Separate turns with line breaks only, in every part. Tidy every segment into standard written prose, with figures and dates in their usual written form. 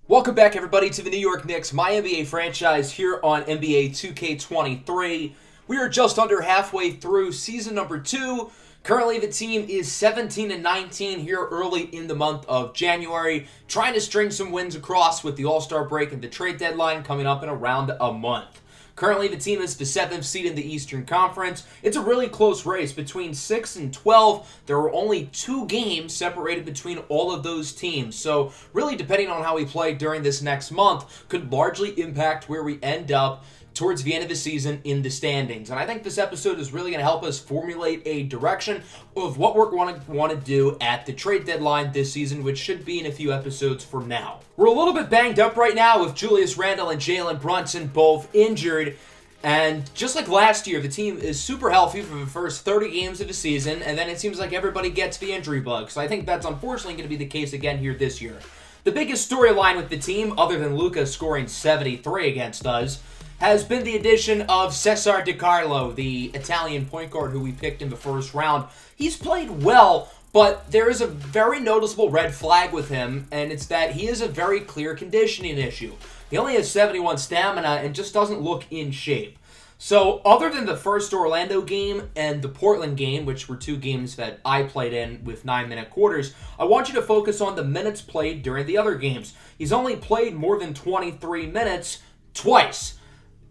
Welcome back, everybody, to the New York Knicks, MyNBA franchise here on NBA 2K23. We are just under halfway through season number 2. Currently, the team is 17-19 here early in the month of January, trying to string some wins across with the All-Star break and the trade deadline coming up in around a month. Currently, the team is the 7th seed in the Eastern Conference. It's a really close race between 6 and 12. There are only 2 games separated between all of those teams. So, really, depending on how we play during this next month, could largely impact where we end up towards the end of the season in the standings. And I think this episode is really going to help us formulate a direction of what we're going to want to do at the trade deadline this season, which should be in a few episodes from now. We're a little bit banged up right now with Julius Randle and Jalen Brunson both injured. And just like last year, the team is super healthy for the first 30 games of the season, and then it seems like everybody gets the injury bug. So I think that's unfortunately going to be the case again here this year. The biggest storyline with the team, other than Luka scoring 73 against us, has been the addition of Cesar DiCarlo, the Italian point guard who we picked in the first round. He's played well, but there is a very noticeable red flag with him, and it's that he has a very clear conditioning issue. He only has 71 stamina and just doesn't look in shape. So, other than the first Orlando game and the Portland game, which were 2 games that I played in with 9-minute quarters, I want you to focus on the minutes played during the other games. He's only played more than 23 minutes twice.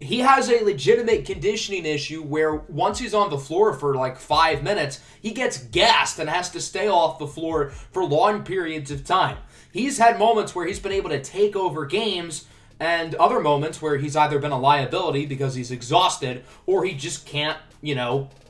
He has a legitimate conditioning issue where once he's on the floor for like 5 minutes, he gets gassed and has to stay off the floor for long periods of time. He's had moments where he's been able to take over games and other moments where he's either been a liability because he's exhausted or he just can't,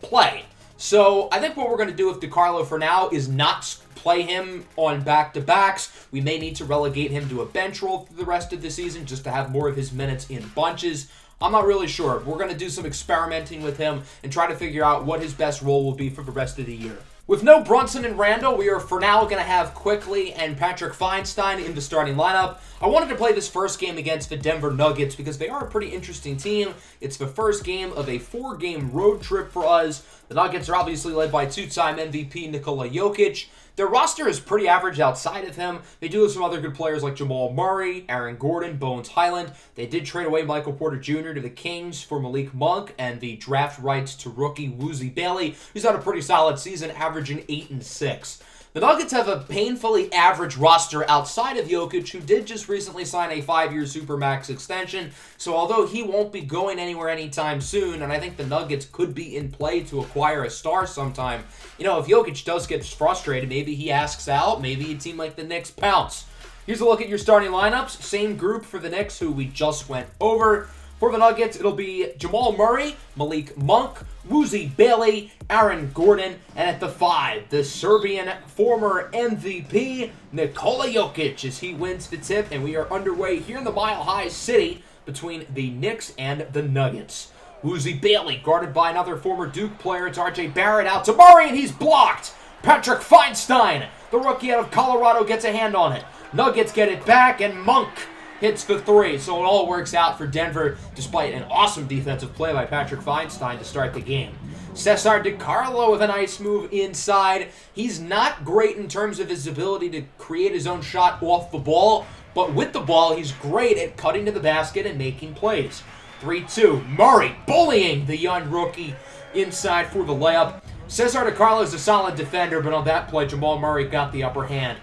play. So I think what we're going to do with DiCarlo for now is not play him on back-to-backs. We may need to relegate him to a bench role for the rest of the season just to have more of his minutes in bunches. I'm not really sure. We're going to do some experimenting with him and try to figure out what his best role will be for the rest of the year. With no Brunson and Randle, we are for now going to have Quickly and Patrick Feinstein in the starting lineup. I wanted to play this first game against the Denver Nuggets because they are a pretty interesting team. It's the first game of a 4-game road trip for us. The Nuggets are obviously led by 2-time MVP Nikola Jokic. Their roster is pretty average outside of him. They do have some other good players like Jamal Murray, Aaron Gordon, Bones Highland. They did trade away Michael Porter Jr. to the Kings for Malik Monk and the draft rights to rookie Woozy Bailey, who's had a pretty solid season, averaging 8 and 6. The Nuggets have a painfully average roster outside of Jokic, who did just recently sign a 5-year Supermax extension. So although he won't be going anywhere anytime soon, and I think the Nuggets could be in play to acquire a star sometime, if Jokic does get frustrated, maybe he asks out, maybe a team like the Knicks pounce. Here's a look at your starting lineups. Same group for the Knicks, who we just went over. For the Nuggets, it'll be Jamal Murray, Malik Monk, Woozy Bailey, Aaron Gordon, and at the 5, the Serbian former MVP, Nikola Jokic, as he wins the tip, and we are underway here in the Mile High City between the Knicks and the Nuggets. Woozy Bailey, guarded by another former Duke player, it's RJ Barrett out to Murray, and he's blocked! Patrick Feinstein, the rookie out of Colorado, gets a hand on it. Nuggets get it back, and Monk hits the 3, so it all works out for Denver, despite an awesome defensive play by Patrick Feinstein to start the game. Cesar DiCarlo with a nice move inside. He's not great in terms of his ability to create his own shot off the ball, but with the ball, he's great at cutting to the basket and making plays. 3-2, Murray bullying the young rookie inside for the layup. Cesar DiCarlo is a solid defender, but on that play, Jamal Murray got the upper hand.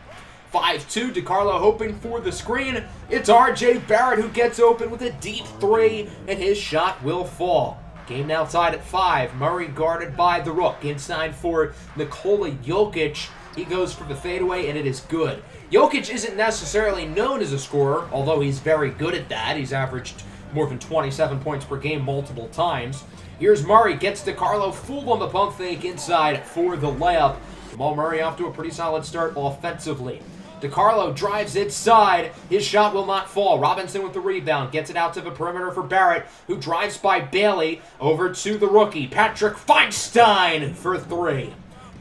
5-2, DiCarlo hoping for the screen. It's RJ Barrett who gets open with a deep 3, and his shot will fall. Game now tied at 5. Murray guarded by the Rook. Inside for Nikola Jokic. He goes for the fadeaway, and it is good. Jokic isn't necessarily known as a scorer, although he's very good at that. He's averaged more than 27 points per game multiple times. Here's Murray, gets DiCarlo fooled on the pump fake inside for the layup. Jamal Murray off to a pretty solid start offensively. DiCarlo drives inside. His shot will not fall. Robinson with the rebound. Gets it out to the perimeter for Barrett, who drives by Bailey over to the rookie, Patrick Feinstein, for 3.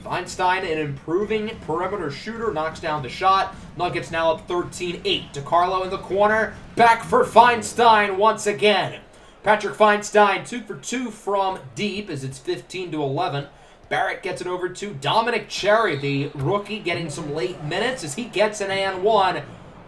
Feinstein, an improving perimeter shooter, knocks down the shot. Nuggets now up 13-8. DiCarlo in the corner. Back for Feinstein once again. Patrick Feinstein 2 for 2 from deep as it's 15-11. Barrett gets it over to Dominic Cherry, the rookie, getting some late minutes as he gets an and one.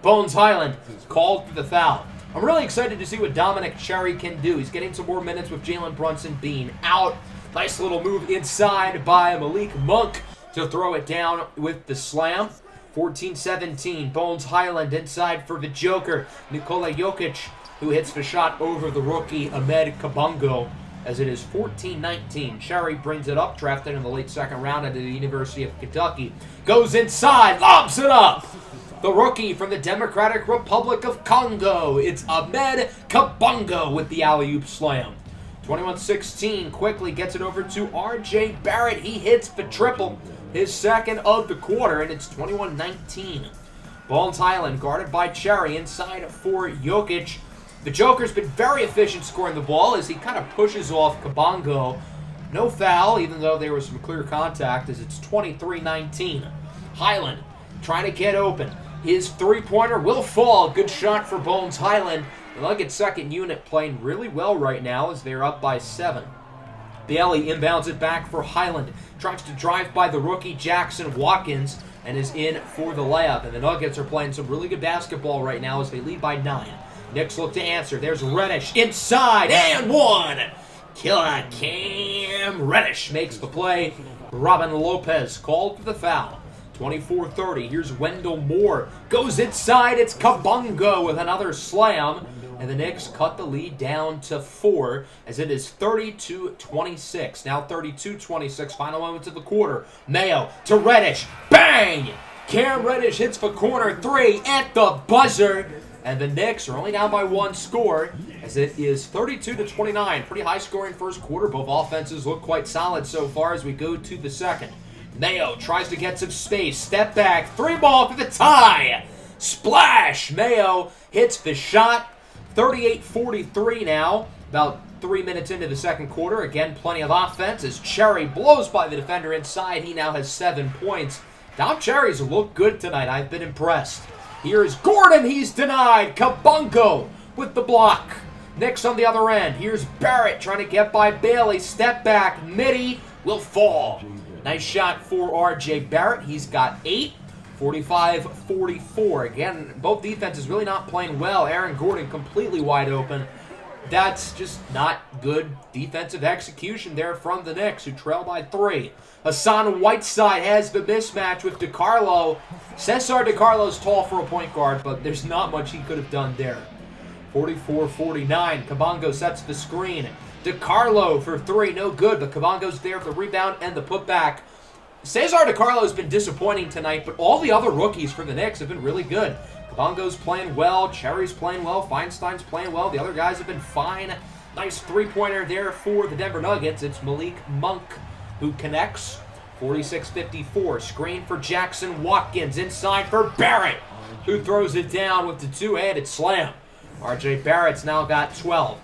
Bones Highland called for the foul. I'm really excited to see what Dominic Cherry can do. He's getting some more minutes with Jalen Brunson being out. Nice little move inside by Malik Monk to throw it down with the slam. 14-17, Bones Highland inside for the Joker, Nikola Jokic, who hits the shot over the rookie Ahmed Kabongo, as it is 14-19. Cherry brings it up, drafted in the late second round at the University of Kentucky. Goes inside, lobs it up. The rookie from the Democratic Republic of Congo. It's Ahmed Kabongo with the alley-oop slam. 21-16, quickly gets it over to R.J. Barrett. He hits the triple, his second of the quarter, and it's 21-19. Bones Highland guarded by Cherry inside for Jokic. The Joker's been very efficient scoring the ball as he kind of pushes off Kabongo. No foul, even though there was some clear contact, as it's 23-19. Highland trying to get open. His three-pointer will fall. Good shot for Bones Highland. The Nuggets second unit playing really well right now as they're up by 7. Bailey inbounds it back for Highland. Tries to drive by the rookie Jackson Watkins and is in for the layup. And the Nuggets are playing some really good basketball right now as they lead by 9. Knicks look to answer. There's Reddish inside and one. Killer Cam Reddish makes the play. Robin Lopez called for the foul. 24-30. Here's Wendell Moore. Goes inside. It's Kabongo with another slam. And the Knicks cut the lead down to 4 as it is 32-26. Now 32-26. Final moments of the quarter. Mayo to Reddish. Bang! Cam Reddish hits the corner 3 at the buzzer. And the Knicks are only down by 1 score as it is 32-29. Pretty high scoring first quarter. Both offenses look quite solid so far as we go to the second. Mayo tries to get some space. Step back. 3-ball for the tie. Splash! Mayo hits the shot. 38-43 now. About 3 minutes into the second quarter. Again, plenty of offense as Cherry blows by the defender inside. He now has 7 points. Dom Cherry's looked good tonight. I've been impressed. Here's Gordon. He's denied. Kabongo with the block. Knicks on the other end. Here's Barrett trying to get by Bailey. Step back. Mitty will fall. Nice shot for R.J. Barrett. He's got 8. 45-44. Again, both defenses really not playing well. Aaron Gordon completely wide open. That's just not good defensive execution there from the Knicks, who trail by 3. Hassan Whiteside has the mismatch with DiCarlo. Cesar DiCarlo's tall for a point guard, but there's not much he could have done there. 44-49. Kabongo sets the screen. DiCarlo for 3, no good, but Kabongo's there for the rebound and the putback. Cesar DiCarlo's been disappointing tonight, but all the other rookies for the Knicks have been really good. Kabongo's playing well, Cherry's playing well, Feinstein's playing well. The other guys have been fine. Nice three-pointer there for the Denver Nuggets. It's Malik Monk who connects. 46-54. Screen for Jackson Watkins. Inside for Barrett, who throws it down with the two-handed slam. R.J. Barrett's now got 12.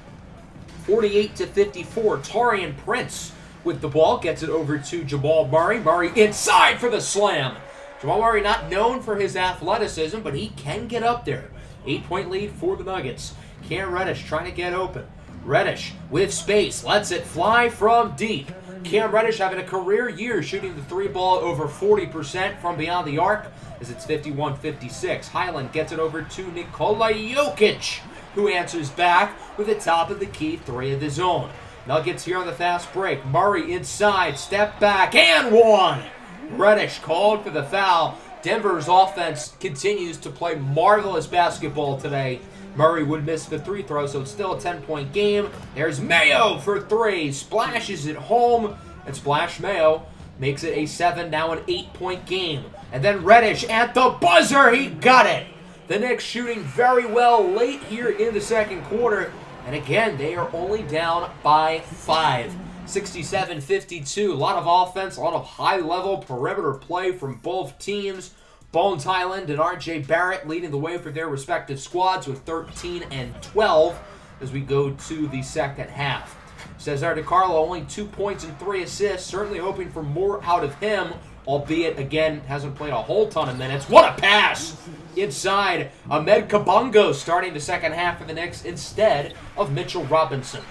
48-54. Taurean Prince with the ball, gets it over to Jamal Murray. Murray inside for the slam. Jamal Murray not known for his athleticism, but he can get up there. 8-point lead for the Nuggets. Cam Reddish trying to get open. Reddish with space, lets it fly from deep. Cam Reddish having a career year shooting the 3-ball over 40% from beyond the arc as it's 51-56. Highland gets it over to Nikola Jokic, who answers back with the top of the key 3 of the zone. Nuggets here on the fast break. Murray inside, step back, and one. Reddish called for the foul. Denver's offense continues to play marvelous basketball today. Murray would miss the 3 throw, so it's still a 10-point game. There's Mayo for 3. Splashes it home, and Splash Mayo makes it a 7, now an 8-point game. And then Reddish at the buzzer, he got it. The Knicks shooting very well late here in the second quarter. And again, they are only down by 5. 67-52. A lot of offense, a lot of high-level perimeter play from both teams. Bones Highland and R.J. Barrett leading the way for their respective squads with 13 and 12 as we go to the second half. Cesar DiCarlo only 2 points and 3 assists. Certainly hoping for more out of him, albeit, again, hasn't played a whole ton of minutes. What a pass! Inside, Ahmed Kabongo starting the second half for the Knicks instead of Mitchell Robinson.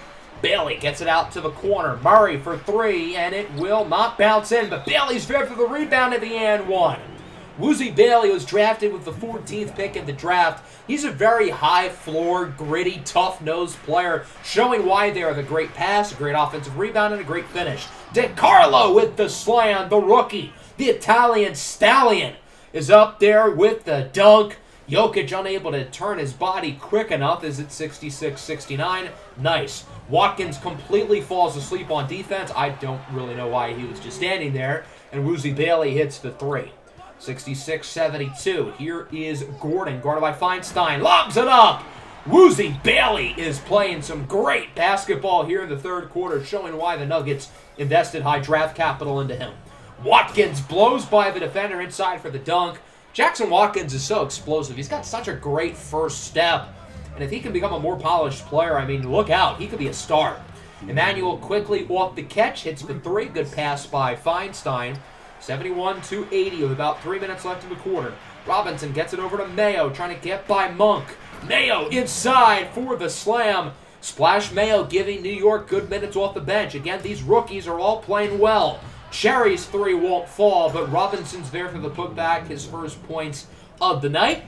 Bailey gets it out to the corner. Murray for 3, and it will not bounce in, but Bailey's there for the rebound at the and one. Woozy Bailey was drafted with the 14th pick in the draft. He's a very high-floor, gritty, tough-nosed player, showing why they are the great pass, a great offensive rebound, and a great finish. DiCarlo with the slam, the rookie, the Italian stallion, is up there with the dunk. Jokic unable to turn his body quick enough. Is it 66-69? Nice. Watkins completely falls asleep on defense. I don't really know why he was just standing there. And Woozy Bailey hits the three. 66-72. Here is Gordon, guarded by Feinstein. Lobs it up! Woozy Bailey is playing some great basketball here in the third quarter, showing why the Nuggets invested high draft capital into him. Watkins blows by the defender inside for the dunk. Jackson Watkins is so explosive. He's got such a great first step. And if he can become a more polished player, I mean, look out. He could be a star. Emmanuel quickly off the catch, hits the three. Good pass by Feinstein. 71-80 with about 3 minutes left in the quarter. Robinson gets it over to Mayo, trying to get by Monk. Mayo inside for the slam. Splash Mayo giving New York good minutes off the bench. Again, these rookies are all playing well. Cherry's three won't fall, but Robinson's there for the putback, his first points of the night.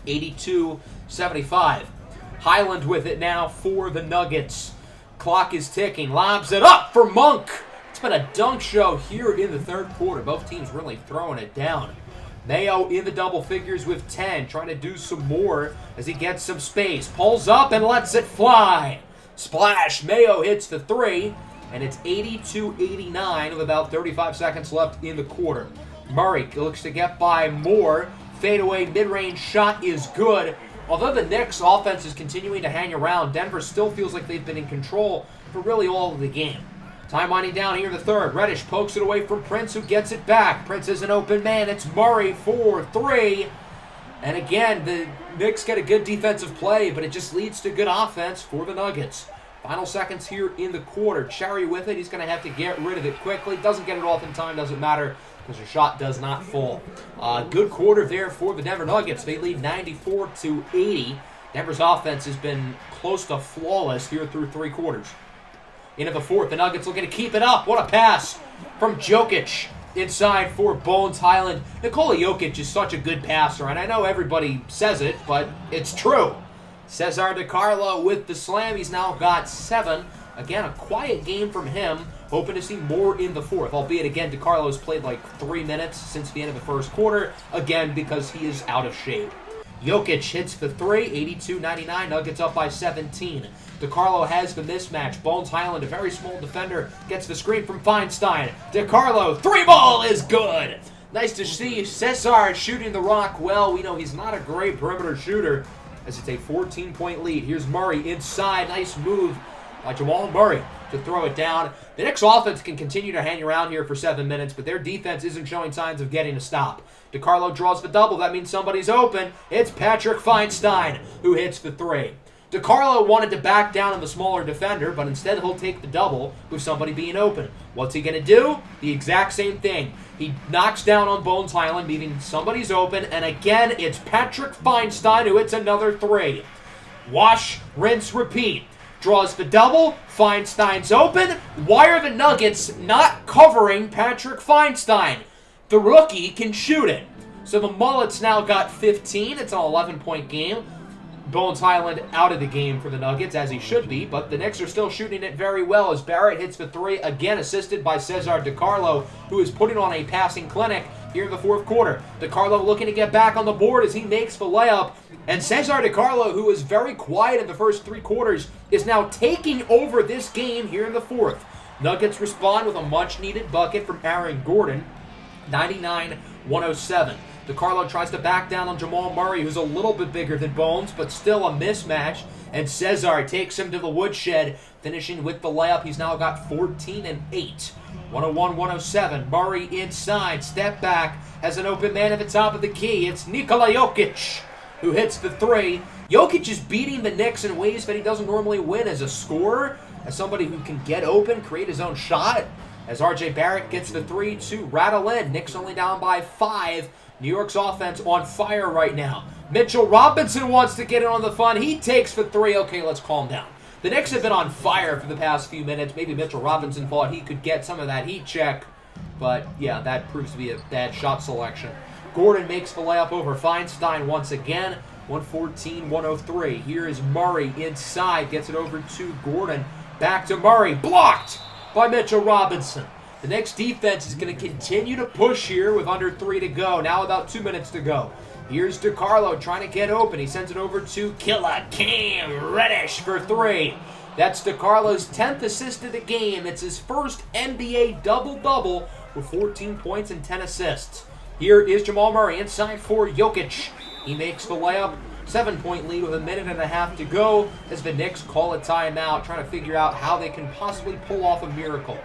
82-75. Highland with it now for the Nuggets. Clock is ticking. Lobs it up for Monk. It's been a dunk show here in the third quarter. Both teams really throwing it down. Mayo in the double figures with 10, trying to do some more as he gets some space. Pulls up and lets it fly. Splash. Mayo hits the three, and it's 82-89 with about 35 seconds left in the quarter. Murray looks to get by Moore. Fadeaway mid-range shot is good. Although the Knicks' offense is continuing to hang around, Denver still feels like they've been in control for really all of the game. Time winding down here in the third. Reddish pokes it away from Prince, who gets it back. Prince is an open man. It's Murray for three. And again, the Knicks get a good defensive play, but it just leads to good offense for the Nuggets. Final seconds here in the quarter. Cherry with it. He's going to have to get rid of it quickly. Doesn't get it off in time. Doesn't matter because the shot does not fall. Good quarter there for the Denver Nuggets. They lead 94-80. Denver's offense has been close to flawless here through three quarters. Into the fourth, the Nuggets looking to keep it up. What a pass from Jokic inside for Bones Highland. Nikola Jokic is such a good passer, and I know everybody says it, but it's true. Cesar DiCarlo with the slam. He's now got 7. Again, a quiet game from him. Hoping to see more in the fourth, albeit again, DiCarlo's played like 3 minutes since the end of the first quarter, again because he is out of shape. Jokic hits the three, 82-99, Nuggets up by 17. DiCarlo has the mismatch. Bones Highland, a very small defender, gets the screen from Feinstein. DiCarlo, three ball is good. Nice to see Cesar shooting the rock well. We know he's not a great perimeter shooter as it's a 14-point lead. Here's Murray inside. Nice move by Jamal Murray to throw it down. The Knicks offense can continue to hang around here for 7 minutes, but their defense isn't showing signs of getting a stop. DiCarlo draws the double. That means somebody's open. It's Patrick Feinstein who hits the three. DiCarlo wanted to back down on the smaller defender, but instead he'll take the double with somebody being open. What's he going to do? The exact same thing. He knocks down on Bones Highland, meaning somebody's open, and again, it's Patrick Feinstein who hits another three. Wash, rinse, repeat. Draws the double. Feinstein's open. Why are the Nuggets not covering Patrick Feinstein? The rookie can shoot it. So the Mullets now got 15. It's an 11-point game. Bones Highland out of the game for the Nuggets, as he should be, but the Knicks are still shooting it very well as Barrett hits the three, again assisted by Cesar DiCarlo, who is putting on a passing clinic here in the fourth quarter. DiCarlo looking to get back on the board as he makes the layup, and Cesar DiCarlo, who was very quiet in the first three quarters, is now taking over this game here in the fourth. Nuggets respond with a much-needed bucket from Aaron Gordon, 99-107. DiCarlo tries to back down on Jamal Murray, who's a little bit bigger than Bones, but still a mismatch. And Cesar takes him to the woodshed, finishing with the layup. He's now got 14 and 8. 101-107. Murray inside, step back, has an open man at the top of the key. It's Nikola Jokic who hits the three. Jokic is beating the Knicks in ways that he doesn't normally win as a scorer, as somebody who can get open, create his own shot. As R.J. Barrett gets the three to rattle in. Knicks only down by 5. New York's offense on fire right now. Mitchell Robinson wants to get in on the fun. He takes the three. Okay, let's calm down. The Knicks have been on fire for the past few minutes. Maybe Mitchell Robinson thought he could get some of that heat check. But, yeah, that proves to be a bad shot selection. Gordon makes the layup over Feinstein once again. 114-103. Here is Murray inside. Gets it over to Gordon. Back to Murray. Blocked by Mitchell Robinson. The Knicks defense is going to continue to push here with under 3 to go. Now about 2 minutes to go. Here's DiCarlo trying to get open. He sends it over to Killer Cam Reddish for 3. That's DiCarlo's 10th assist of the game. It's his first NBA double-double with 14 points and 10 assists. Here is Jamal Murray inside for Jokic. He makes the layup. 7-point lead with a minute and a half to go as the Knicks call a timeout, trying to figure out how they can possibly pull off a miracle.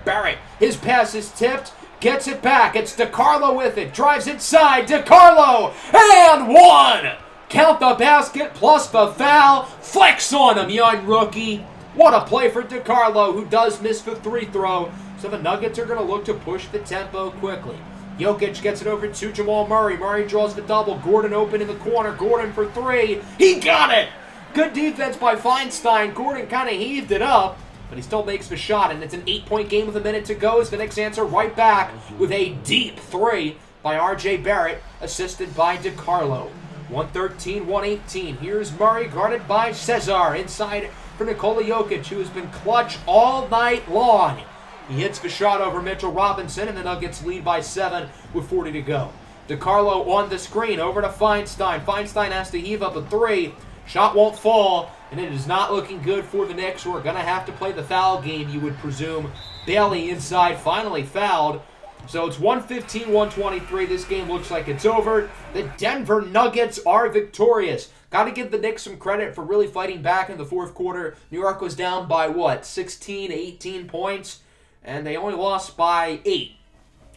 Barrett, his pass is tipped, gets it back. It's DiCarlo with it, drives inside. DiCarlo, and 1! Count the basket plus the foul. Flex on him, young rookie. What a play for DiCarlo, who does miss the free throw. So the Nuggets are going to look to push the tempo quickly. Jokic gets it over to Jamal Murray. Murray draws the double. Gordon open in the corner. Gordon for 3. He got it! Good defense by Feinstein. Gordon kind of heaved it up, but he still makes the shot, and it's an 8-point game with a minute to go as the Knicks answer right back with a deep 3 by R.J. Barrett, assisted by DiCarlo. 113-118. Here's Murray guarded by Cesar. Inside for Nikola Jokic, who has been clutch all night long. He hits the shot over Mitchell Robinson, and the Nuggets lead by 7 with 40 to go. DiCarlo on the screen, over to Feinstein. Feinstein has to heave up a 3. Shot won't fall, and it is not looking good for the Knicks, who are going to have to play the foul game, you would presume. Bailey inside, finally fouled. So it's 115-123. This game looks like it's over. The Denver Nuggets are victorious. Got to give the Knicks some credit for really fighting back in the fourth quarter. New York was down by, 16, 18 points? And they only lost by 8.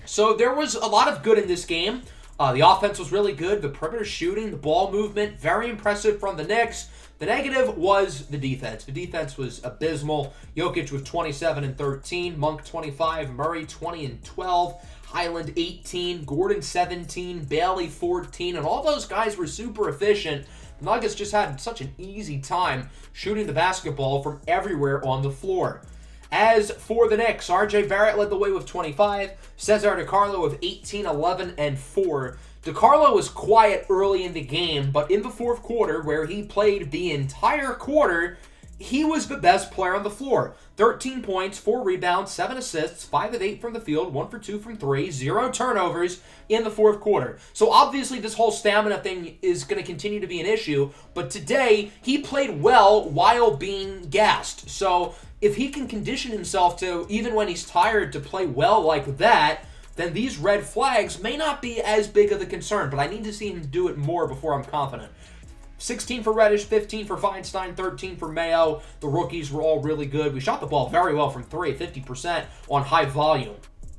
So there was a lot of good in this game. The offense was really good. The perimeter shooting, the ball movement, very impressive from the Knicks. The negative was the defense. The defense was abysmal. Jokic with 27 and 13, Monk 25, Murray 20 and 12, Highland 18, Gordon 17, Bailey 14, and all those guys were super efficient. The Nuggets just had such an easy time shooting the basketball from everywhere on the floor. As for the Knicks, R.J. Barrett led the way with 25. Cesar DiCarlo with 18, 11, and 4. DiCarlo was quiet early in the game, but in the fourth quarter, where he played the entire quarter, he was the best player on the floor. 13 points, 4 rebounds, 7 assists, 5 of 8 from the field, 1 for 2 from 3, 0 turnovers in the fourth quarter. So obviously this whole stamina thing is going to continue to be an issue, but today he played well while being gassed. So if he can condition himself to, even when he's tired, to play well like that, then these red flags may not be as big of a concern, but I need to see him do it more before I'm confident. 16 for Reddish, 15 for Feinstein, 13 for Mayo. The rookies were all really good. We shot the ball very well from 3, 50% on high volume.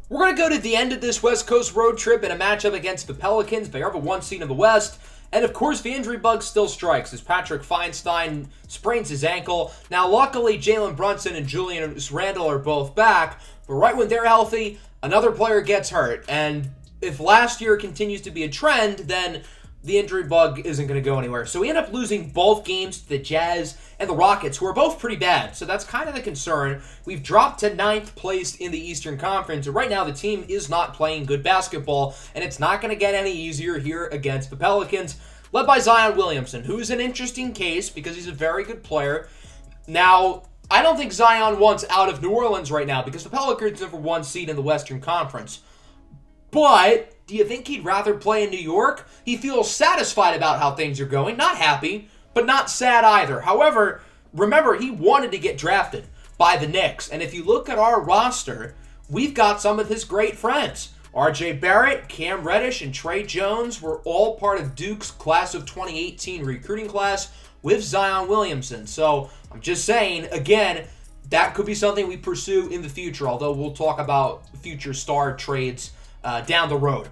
We're going to go to the end of this West Coast road trip in a matchup against the Pelicans. They are the 1 seed in the West. And, of course, the injury bug still strikes as Patrick Feinstein sprains his ankle. Now, luckily, Jalen Brunson and Julius Randle are both back. But right when they're healthy, another player gets hurt. And if last year continues to be a trend, then the injury bug isn't going to go anywhere. So we end up losing both games to the Jazz and the Rockets, who are both pretty bad. So that's kind of the concern. We've dropped to 9th place in the Eastern Conference. And right now, the team is not playing good basketball, and it's not going to get any easier here against the Pelicans, led by Zion Williamson, who's an interesting case because he's a very good player. Now, I don't think Zion wants out of New Orleans right now because the Pelicans are the 1 seed in the Western Conference. But do you think he'd rather play in New York? He feels satisfied about how things are going. Not happy, but not sad either. However, remember, he wanted to get drafted by the Knicks. And if you look at our roster, we've got some of his great friends. R.J. Barrett, Cam Reddish, and Trey Jones were all part of Duke's class of 2018 recruiting class with Zion Williamson. So I'm just saying, again, that could be something we pursue in the future, although we'll talk about future star trades down the road.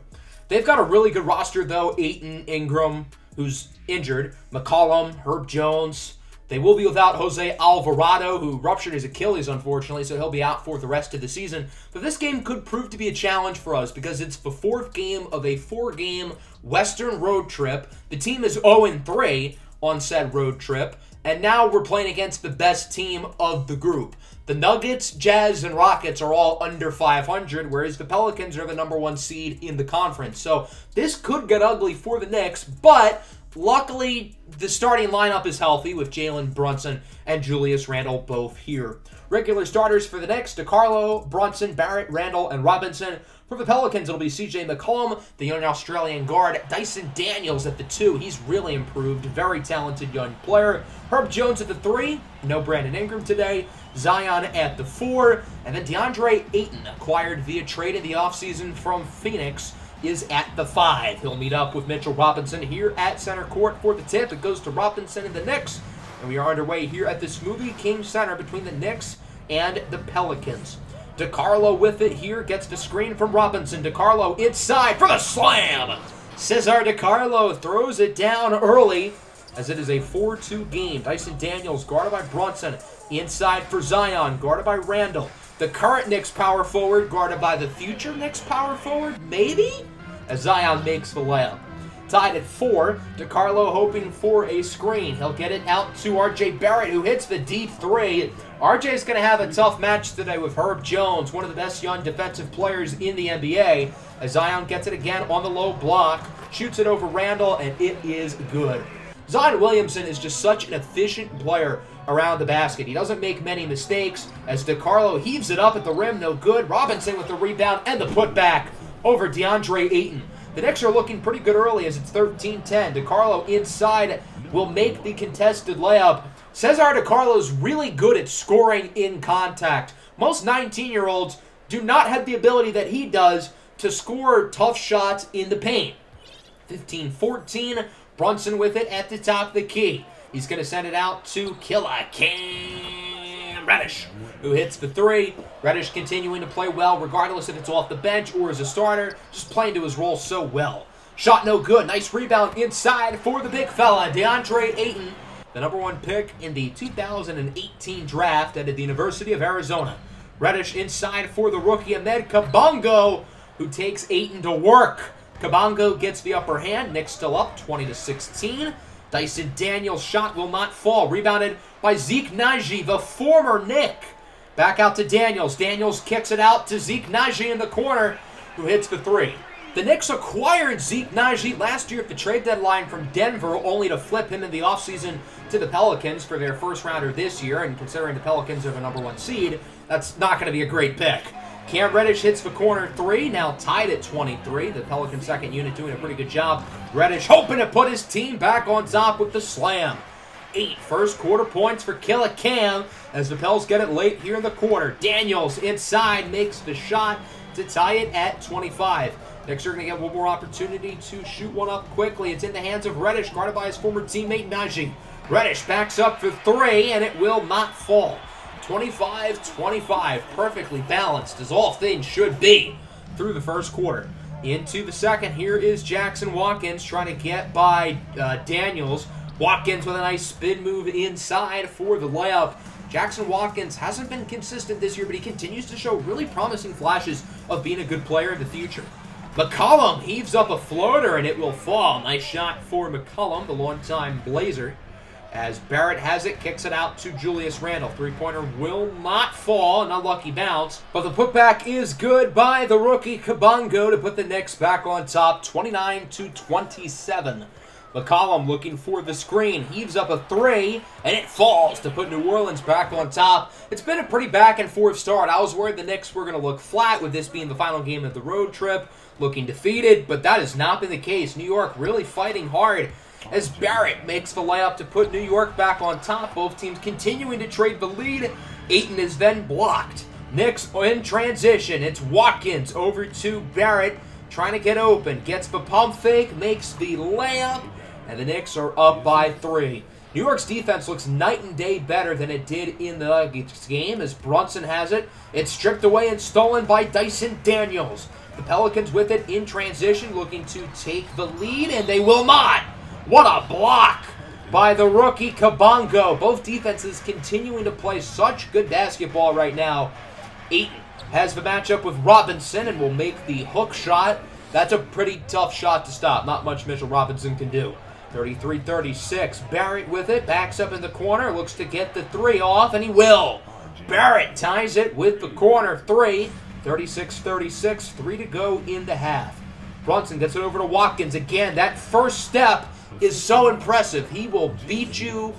They've got a really good roster, though. Ayton, Ingram, who's injured, McCollum, Herb Jones. They will be without Jose Alvarado, who ruptured his Achilles, unfortunately, so he'll be out for the rest of the season. But this game could prove to be a challenge for us because it's the 4th game of a 4-game Western road trip. The team is 0-3. on said road trip. And now we're playing against the best team of the group. The Nuggets, Jazz, and Rockets are all under 500, whereas the Pelicans are the number 1 seed in the conference. So this could get ugly for the Knicks, but luckily the starting lineup is healthy with Jalen Brunson and Julius Randle both here. Regular starters for the Knicks: DiCarlo, Brunson, Barrett, Randle, and Robinson. For the Pelicans, it'll be CJ McCollum, the young Australian guard, Dyson Daniels at the 2. He's really improved. Very talented young player. Herb Jones at the 3. No Brandon Ingram today. Zion at the 4. And then DeAndre Ayton, acquired via trade in the offseason from Phoenix, is at the 5. He'll meet up with Mitchell Robinson here at center court for the tip. It goes to Robinson and the Knicks. And we are underway here at the Smoothie King Center between the Knicks and the Pelicans. DiCarlo with it here, gets the screen from Robinson. DiCarlo inside for the slam. Cesar DiCarlo throws it down early as it is a 4-2 game. Dyson Daniels guarded by Brunson. Inside for Zion, guarded by Randle. The current Knicks power forward guarded by the future Knicks power forward, maybe? As Zion makes the layup. Tied at 4, DiCarlo hoping for a screen. He'll get it out to R.J. Barrett, who hits the deep 3. R.J.'s going to have a tough match today with Herb Jones, one of the best young defensive players in the NBA. As Zion gets it again on the low block, shoots it over Randle, and it is good. Zion Williamson is just such an efficient player around the basket. He doesn't make many mistakes as DiCarlo heaves it up at the rim, no good. Robinson with the rebound and the putback over DeAndre Ayton. The Knicks are looking pretty good early as it's 13-10. DiCarlo inside will make the contested layup. Cesar DiCarlo's really good at scoring in contact. Most 19-year-olds do not have the ability that he does to score tough shots in the paint. 15-14, Brunson with it at the top of the key. He's going to send it out to Killer Cam Reddish, who hits the 3. Reddish continuing to play well, regardless if it's off the bench or as a starter, just playing to his role so well. Shot no good. Nice rebound inside for the big fella, DeAndre Ayton, the number 1 pick in the 2018 draft out of the University of Arizona. Reddish inside for the rookie Ahmed Kabongo, who takes Ayton to work. Kabongo gets the upper hand. Knicks still up 20-16. Dyson Daniels' shot will not fall. Rebounded by Zeke Naji, the former Knick. Back out to Daniels. Daniels kicks it out to Zeke Naji in the corner, who hits the 3. The Knicks acquired Zeke Naji last year at the trade deadline from Denver, only to flip him in the offseason to the Pelicans for their first rounder this year. And considering the Pelicans are the number 1 seed, that's not going to be a great pick. Cam Reddish hits the corner 3, now tied at 23. The Pelicans second unit doing a pretty good job. Reddish hoping to put his team back on top with the slam. 8 first quarter points for Killer Cam as the Pels get it late here in the quarter. Daniels inside makes the shot to tie it at 25. Knicks are going to get one more opportunity to shoot one up quickly. It's in the hands of Reddish, guarded by his former teammate Naji. Reddish backs up for 3, and it will not fall. 25-25, perfectly balanced as all things should be through the first quarter. Into the second, here is Jackson Watkins trying to get by Daniels. Watkins with a nice spin move inside for the layup. Jackson Watkins hasn't been consistent this year, but he continues to show really promising flashes of being a good player in the future. McCollum heaves up a floater, and it will fall. Nice shot for McCollum, the longtime Blazer. As Barrett has it, kicks it out to Julius Randle. 3-pointer will not fall, an unlucky bounce. But the putback is good by the rookie Kabongo to put the Knicks back on top, 29-27. McCollum looking for the screen, heaves up a 3, and it falls to put New Orleans back on top. It's been a pretty back-and-forth start. I was worried the Knicks were going to look flat with this being the final game of the road trip, looking defeated, but that has not been the case. New York really fighting hard as Barrett makes the layup to put New York back on top. Both teams continuing to trade the lead. Ayton is then blocked. Knicks in transition. It's Watkins over to Barrett, trying to get open. Gets the pump fake, makes the layup, and the Knicks are up by 3. New York's defense looks night and day better than it did in the Nuggets game as Brunson has it. It's stripped away and stolen by Dyson Daniels. The Pelicans with it in transition, looking to take the lead, and they will not. What a block by the rookie Kabongo. Both defenses continuing to play such good basketball right now. Ayton has the matchup with Robinson and will make the hook shot. That's a pretty tough shot to stop. Not much Mitchell Robinson can do. 33-36. Barrett with it, backs up in the corner, looks to get the three off, and he will. Barrett ties it with the corner three. 36-36, 3 to go in the half. Brunson gets it over to Watkins again. That first step is so impressive. He will beat you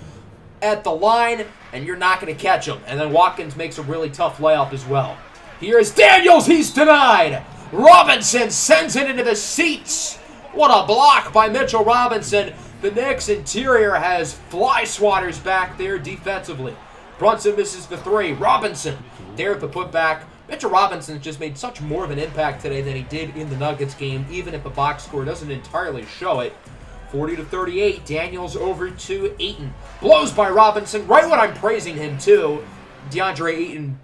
at the line, and you're not going to catch him. And then Watkins makes a really tough layup as well. Here is Daniels. He's denied. Robinson sends it into the seats. What a block by Mitchell Robinson. The Knicks interior has fly swatters back there defensively. Brunson misses the three. Robinson there at the putback. Mitchell Robinson just made such more of an impact today than he did in the Nuggets game, even if the box score doesn't entirely show it. 40-38, Daniels over to Ayton. Blows by Robinson, right when I'm praising him too. DeAndre Ayton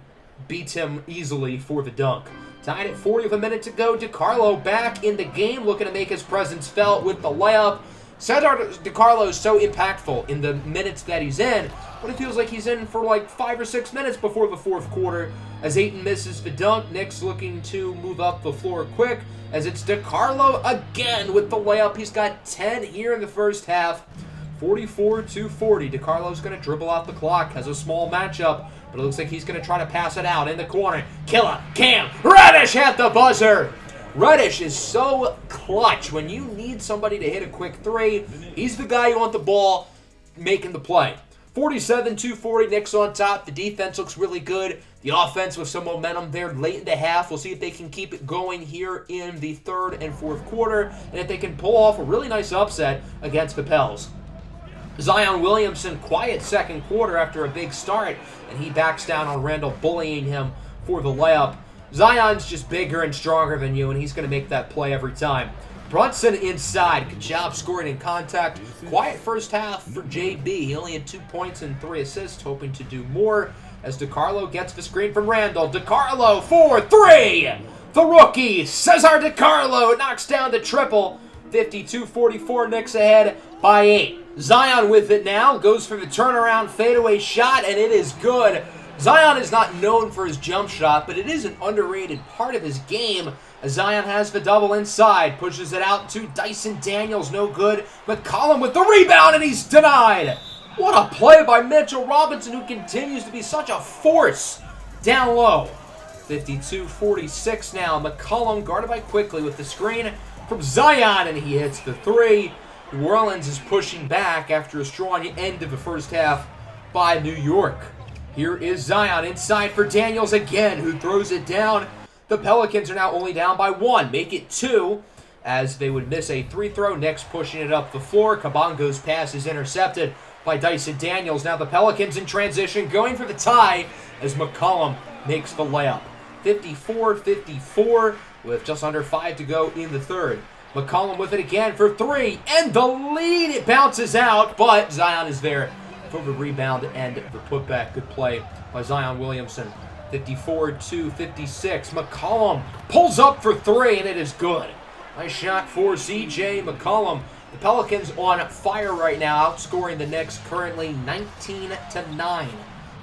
beats him easily for the dunk. Tied at 40 with a minute to go. DiCarlo back in the game, looking to make his presence felt with the layup. Cesar DiCarlo is so impactful in the minutes that he's in, but it feels like he's in for like 5 or 6 minutes before the fourth quarter. As Ayton misses the dunk, Knicks looking to move up the floor quick, as it's DiCarlo again with the layup. He's got 10 here in the first half. 44-40. DiCarlo's going to dribble out the clock, has a small matchup, but it looks like he's going to try to pass it out in the corner. Killa, Cam, Reddish at the buzzer. Reddish is so clutch. When you need somebody to hit a quick three, he's the guy you want the ball making the play. 47-40, Knicks on top. The defense looks really good. The offense with some momentum there late in the half. We'll see if they can keep it going here in the third and fourth quarter, and if they can pull off a really nice upset against the Pels. Zion Williamson, quiet second quarter after a big start, and he backs down on Randall, bullying him for the layup. Zion's just bigger and stronger than you, and he's going to make that play every time. Brunson inside. Good job scoring in contact. Quiet first half for JB. He only had 2 points and 3 assists, hoping to do more as DiCarlo gets the screen from Randall. DiCarlo for three! The rookie, Cesar DiCarlo, knocks down the triple. 52-44, Knicks ahead by 8. Zion with it now, goes for the turnaround fadeaway shot, and it is good. Zion is not known for his jump shot, but it is an underrated part of his game. As Zion has the double inside, pushes it out to Dyson Daniels, no good. McCollum with the rebound, and he's denied. What a play by Mitchell Robinson, who continues to be such a force down low. 52-46 now. McCollum guarded by Quickly with the screen from Zion, and he hits the three. New Orleans is pushing back after a strong end of the first half by New York. Here is Zion inside for Daniels again, who throws it down. The Pelicans are now only down by 1. Make it 2 as they would miss a free throw. Knicks pushing it up the floor. Kabongo's pass is intercepted by Dyson Daniels. Now the Pelicans in transition, going for the tie as McCollum makes the layup. 54-54 with just under 5 to go in the third. McCollum with it again for 3, and the lead. It bounces out, but Zion is there for the rebound and the putback. Good play by Zion Williamson. 54-56. McCollum pulls up for 3, and it is good. Nice shot for C.J. McCollum. The Pelicans on fire right now, outscoring the Knicks currently 19-9.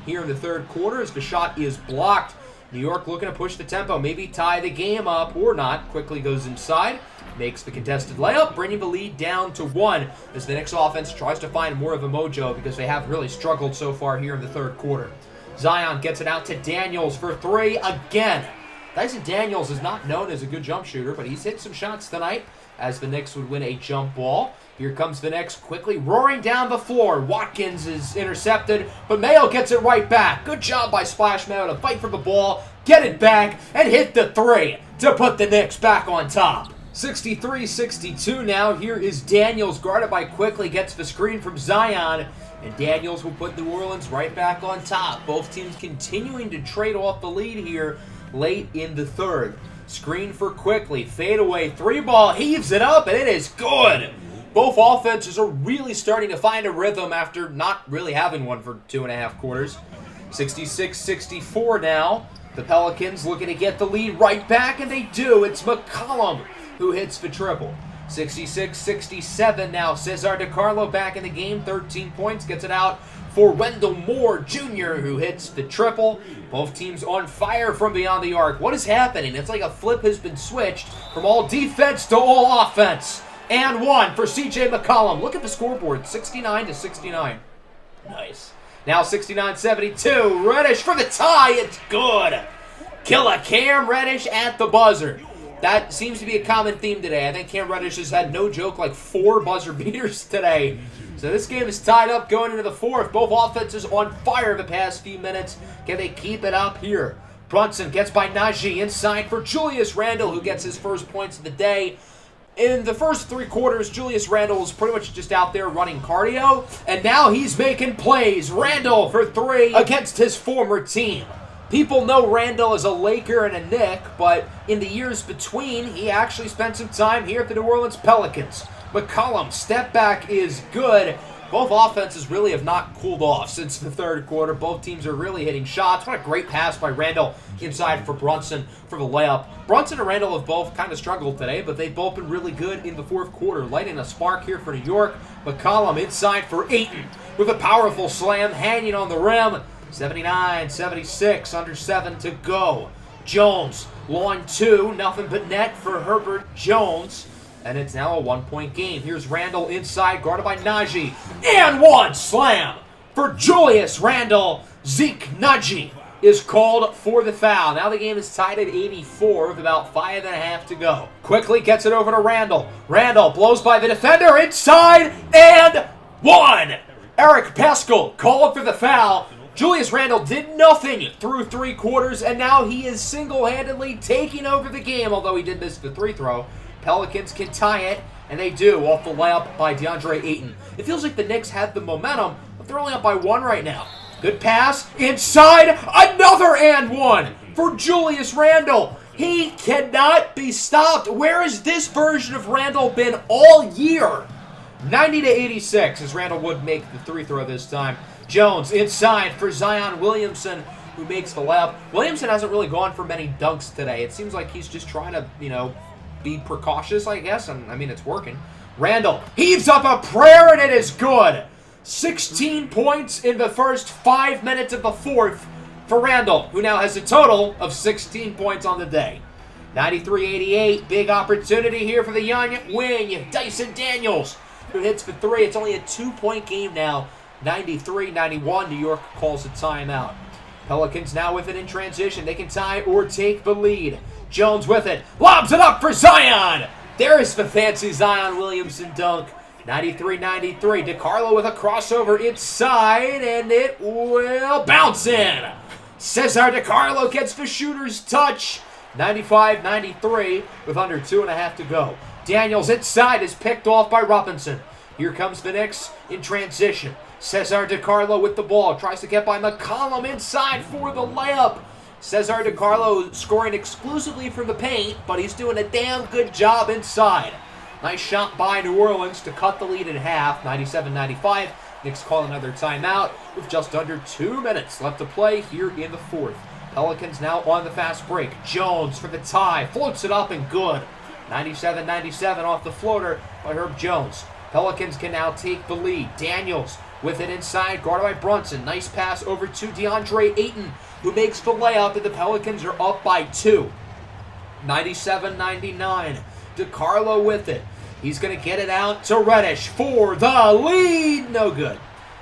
Here in the third quarter as the shot is blocked. New York looking to push the tempo, maybe tie the game up or not. Quickly goes inside, makes the contested layup, bringing the lead down to 1 as the Knicks offense tries to find more of a mojo because they have really struggled so far here in the third quarter. Zion gets it out to Daniels for 3 again. Dyson Daniels is not known as a good jump shooter, but he's hit some shots tonight as the Knicks would win a jump ball. Here comes the Knicks quickly roaring down the floor. Watkins is intercepted, but Mayo gets it right back. Good job by Splash Mayo to fight for the ball, get it back, and hit the 3 to put the Knicks back on top. 63-62 now. Here is Daniels, guarded by Quickly, gets the screen from Zion, and Daniels will put New Orleans right back on top. Both teams continuing to trade off the lead here late in the third. Screen for Quickly, fadeaway, 3-ball, heaves it up, and it is good. Both offenses are really starting to find a rhythm after not really having one for 2.5 quarters. 66-64 now. The Pelicans looking to get the lead right back, and they do. It's McCollum who hits the triple. 66-67 now. Cesar DiCarlo back in the game. 13 points. Gets it out for Wendell Moore Jr., who hits the triple. Both teams on fire from beyond the arc. What is happening? It's like a flip has been switched from all defense to all offense. and one for C.J. McCollum. Look at the scoreboard, 69-69. Nice. Now 69-72. Reddish for the tie. It's good. Killer Cam Reddish at the buzzer. That seems to be a common theme today. I think Cam Reddish has had, no joke, like 4 buzzer beaters today. So this game is tied up going into the fourth. Both offenses on fire the past few minutes. Can they keep it up here? Brunson gets by Najee inside for Julius Randle, who gets his first points of the day. In the first 3 quarters, Julius Randle was pretty much just out there running cardio, and now he's making plays. Randle for 3 against his former team. People know Randle as a Laker and a Knick, but in the years between, he actually spent some time here at the New Orleans Pelicans. McCollum, step back is good. Both offenses really have not cooled off since the third quarter. Both teams are really hitting shots. What a great pass by Randle inside for Brunson for the layup. Brunson and Randle have both kind of struggled today, but they've both been really good in the fourth quarter, lighting a spark here for New York. McCollum inside for Ayton with a powerful slam hanging on the rim. 79-76, under 7 to go. Jones, line 2, nothing but net for Herbert Jones. And it's now a 1-point game. Here's Randle inside, guarded by Najee. And one slam for Julius Randle. Zeke Najee is called for the foul. Now the game is tied at 84 with about 5.5 to go. Quickly gets it over to Randle. Randle blows by the defender inside and one. Eric Paschal called for the foul. Julius Randle did nothing through 3 quarters, and now he is single-handedly taking over the game, although he did miss the 3-throw. Pelicans can tie it, and they do off the layup by DeAndre Ayton. It feels like the Knicks had the momentum, but they're only up by 1 right now. Good pass, inside, another and one for Julius Randle. He cannot be stopped. Where has this version of Randle been all year? 90-86 as Randle would make the 3-throw this time. Jones inside for Zion Williamson, who makes the layup. Williamson hasn't really gone for many dunks today. It seems like he's just trying to, be precautious, I guess. And I mean, it's working. Randle heaves up a prayer, and it is good. 16 points in the first 5 minutes of the fourth for Randle, who now has a total of 16 points on the day. 93-88, big opportunity here for the young wing, Dyson Daniels, who hits for 3. It's only a 2-point game now. 93-91, New York calls a timeout. Pelicans now with it in transition. They can tie or take the lead. Jones with it. Lobs it up for Zion. There's the fancy Zion Williamson dunk. 93-93. DiCarlo with a crossover inside, and it will bounce in. Cesar DiCarlo gets the shooter's touch. 95-93 with under 2.5 to go. Daniels inside is picked off by Robinson. Here comes the Knicks in transition. Cesar DiCarlo with the ball. Tries to get by McCollum inside for the layup. Cesar DiCarlo scoring exclusively from the paint, but he's doing a damn good job inside. Nice shot by New Orleans to cut the lead in half. 97-95. Knicks call another timeout with just under 2 minutes left to play here in the fourth. Pelicans now on the fast break. Jones for the tie. Floats it up and good. 97-97 off the floater by Herb Jones. Pelicans can now take the lead. Daniels with it inside, guarded by Brunson. Nice pass over to DeAndre Ayton, who makes the layup, and the Pelicans are up by 2. 97-99. DiCarlo with it. He's going to get it out to Reddish for the lead. No good.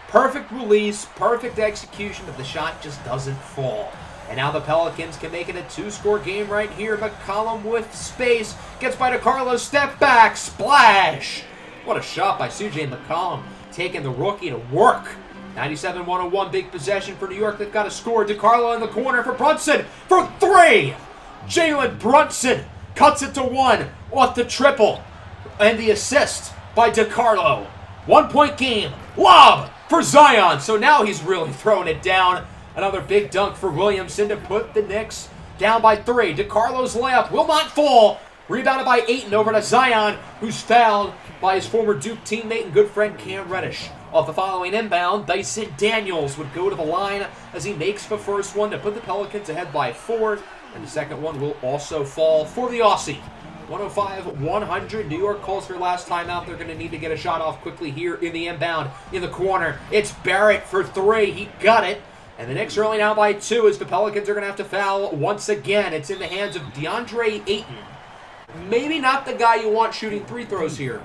Perfect release, perfect execution, but the shot just doesn't fall. And now the Pelicans can make it a 2-score game right here. McCollum with space. Gets by DiCarlo, step back, splash. What a shot by C.J. McCollum, taking the rookie to work. 97-101, big possession for New York. They've got to score. DiCarlo in the corner for Brunson for 3. Jalen Brunson cuts it to 1 off the triple. And the assist by DiCarlo. 1-point game. Lob for Zion. So now he's really throwing it down. Another big dunk for Williamson to put the Knicks down by 3. DiCarlo's layup will not fall. Rebounded by Ayton over to Zion, who's fouled by his former Duke teammate and good friend Cam Reddish. Off the following inbound, Dyson Daniels would go to the line as he makes the first one to put the Pelicans ahead by 4. And the second one will also fall for the Aussie. 105-100. New York calls their last timeout. They're going to need to get a shot off quickly here in the inbound. In the corner, it's Barrett for 3. He got it. And the Knicks are only now by 2 as the Pelicans are going to have to foul once again. It's in the hands of DeAndre Ayton. Maybe not the guy you want shooting 3 throws here.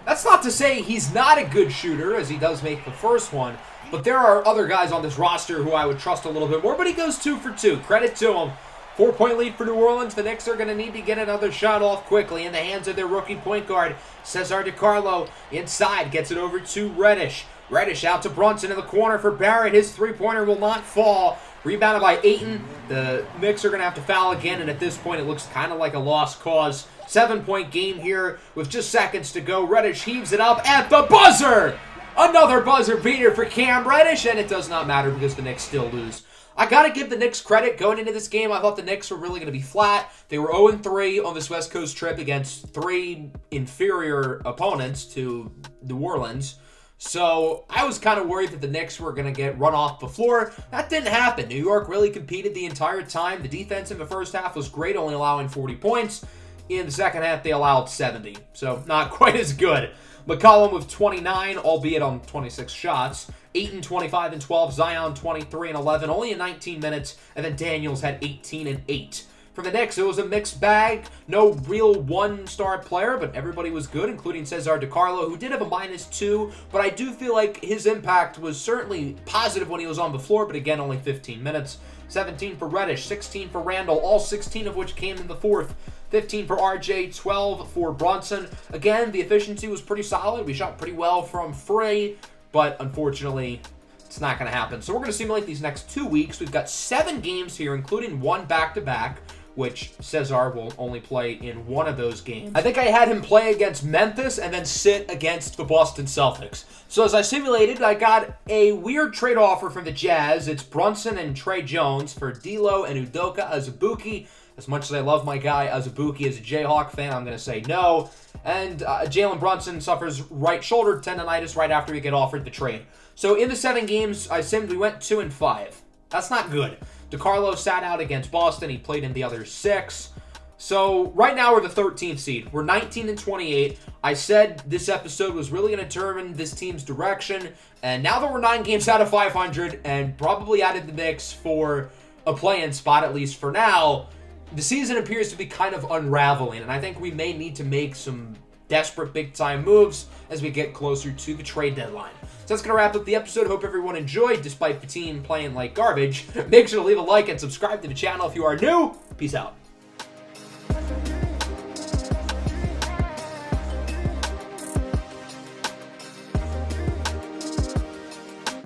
That's not to say he's not a good shooter, as he does make the first one, but there are other guys on this roster who I would trust a little bit more, but he goes 2 for 2. Credit to him. 4-point lead for New Orleans. The Knicks are going to need to get another shot off quickly in the hands of their rookie point guard, Cesar DiCarlo. Inside, gets it over to Reddish. Reddish out to Brunson in the corner for Barrett. His three-pointer will not fall. Rebounded by Ayton. The Knicks are going to have to foul again, and at this point it looks kind of like a lost cause. 7-point game here with just seconds to go. Reddish heaves it up at the buzzer! Another buzzer beater for Cam Reddish, and it does not matter because the Knicks still lose. I got to give the Knicks credit. Going into this game, I thought the Knicks were really going to be flat. They were 0-3 on this West Coast trip against 3 inferior opponents to New Orleans. So I was kind of worried that the Knicks were going to get run off the floor. That didn't happen. New York really competed the entire time. The defense in the first half was great, only allowing 40 points. In the second half, they allowed 70. So not quite as good. McCollum with 29, albeit on 26 shots. Ayton 25 and 12. Zion 23 and 11, only in 19 minutes. And then Daniels had 18 and 8. For the Knicks, it was a mixed bag. No real one-star player, but everybody was good, including Cesar DiCarlo, who did have a -2, but I do feel like his impact was certainly positive when he was on the floor, but again, only 15 minutes. 17 for Reddish, 16 for Randall, all 16 of which came in the fourth. 15 for RJ, 12 for Brunson. Again, the efficiency was pretty solid. We shot pretty well from free, but unfortunately, it's not going to happen. So we're going to simulate these next 2 weeks. We've got 7 games here, including 1 back-to-back, which Cesar will only play in 1 of those games. I think I had him play against Memphis and then sit against the Boston Celtics. So as I simulated, I got a weird trade offer from the Jazz. It's Brunson and Trey Jones for D'Lo and Udoka Azubuike. As much as I love my guy Azubuike as a Jayhawk fan, I'm going to say no. And Jalen Brunson suffers right shoulder tendonitis right after he get offered the trade. So in the 7 games I simmed, we went 2-5. That's not good. DiCarlo sat out against Boston. He played in the other 6. So right now we're the 13th seed. We're 19 and 28. I said this episode was really going to determine this team's direction. And now that we're 9 games out of 500 and probably out of the mix for a play-in spot, at least for now, the season appears to be kind of unraveling. And I think we may need to make some desperate big-time moves as we get closer to the trade deadline. So that's going to wrap up the episode. Hope everyone enjoyed, despite the team playing like garbage. Make sure to leave a like and subscribe to the channel if you are new. Peace out.